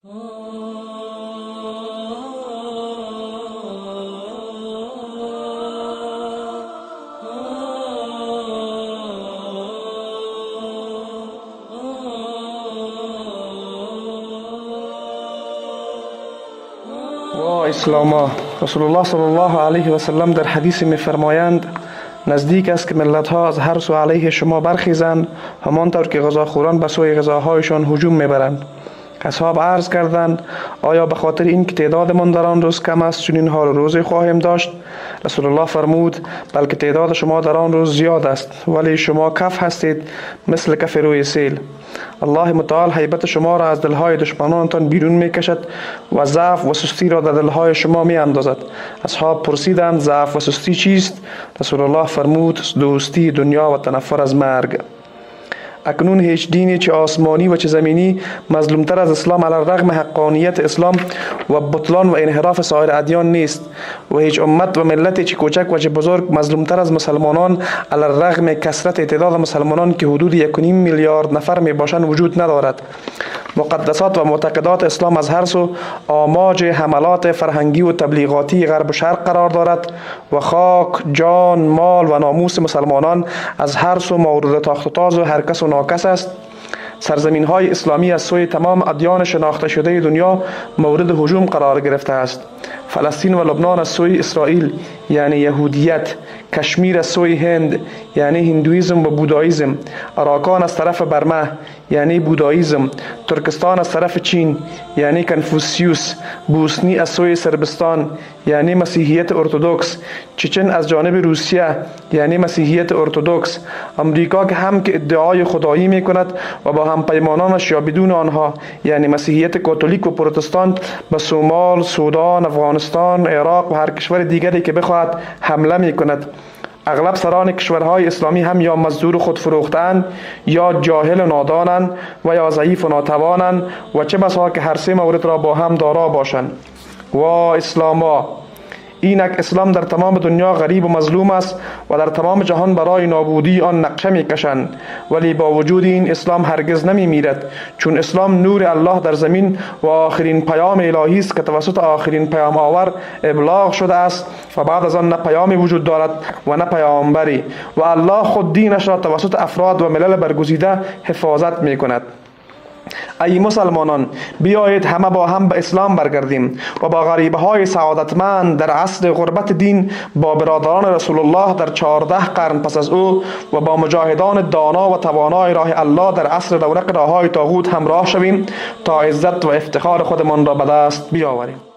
اسلاما رسول الله صلی الله علیه و سلم در حدیث می‌فرمایند نزدیک است که ملت‌ها از هر سو علیه شما برخیزند همانطور که غذاخوران به سوی غذاهایشان هجوم می‌برند. اصحاب عرض کردند آیا به خاطر این که تعدادمان در آن روز کم است چنین حال روزی خواهیم داشت؟ رسول الله فرمود بلکه تعداد شما در آن روز زیاد است ولی شما کف هستید مثل کف روی سیل. الله متعال هیبت شما را از دلهای دشمنانتان بیرون میکشد و ضعف و سستی را در دلهای شما میاندازد. اصحاب پرسیدند ضعف و سستی چیست؟ رسول الله فرمود دوستی دنیا و تنفر از مرگ. اکنون هیچ دینی چه آسمانی و چه زمینی مظلومتر از اسلام علی الرغم حقانیت اسلام و بطلان و انحراف سایر ادیان نیست و هیچ امت و ملتی چه کوچک و چه بزرگ مظلومتر از مسلمانان علی الرغم کثرت تعداد مسلمانان که حدود 1.5 میلیارد نفر می باشند وجود ندارد. مقدسات و معتقدات اسلام از هر سو آماج حملات فرهنگی و تبلیغاتی غرب و شرق قرار دارد و خاک، جان، مال و ناموس مسلمانان از هر سو مورد تاخت و تاز و هر کس و ناکس است. سرزمین های اسلامی از سوی تمام ادیان شناخته شده دنیا مورد هجوم قرار گرفته است. فلسطین و لبنان از سوی اسرائیل یعنی یهودیت، کشمیر از سوی هند یعنی هندویزم و بوداییزم، اراکان از طرف برما یعنی بوداییزم، ترکستان از طرف چین یعنی کنفوسیوس، بوسنی از سوی سربستان یعنی مسیحیت ارتدوکس، چچن از جانب روسیه یعنی مسیحیت ارتدوکس، امریکا که هم که ادعای خدایی می کند و با هم پیمانانش یا بدون آنها یعنی مسیحیت کاتولیک و پروتستان به سومال، سودان، افغانستان، عراق و هر کشور دیگری که بخواهد حمله می کند. اغلب سران کشورهای اسلامی هم یا مزدور خود فروختند یا جاهل و نادانند و یا ضعیف و ناتوانند و چه بسا که هر سه مورد را با هم دارا باشند. و اسلاما اینک اسلام در تمام دنیا غریب و مظلوم است و در تمام جهان برای نابودی آن نقشه می‌کشند، ولی با وجود این اسلام هرگز نمی‌میرد، چون اسلام نور الله در زمین و آخرین پیام الهی است که توسط آخرین پیام آور ابلاغ شده است و بعد از آن نه پیامی وجود دارد و نه پیامبری و الله خود دینش را توسط افراد و ملل برگزیده حفاظت می‌کند. ای مسلمانان بیایید همه با هم به اسلام برگردیم و با غریبه های سعادتمند در عصر غربت دین با برادران رسول الله در 14 قرن پس از او و با مجاهدان دانا و توانای راه الله در عصر رونق راههای طاغوت همراه شویم تا عزت و افتخار خودمان را به دست بیاوریم.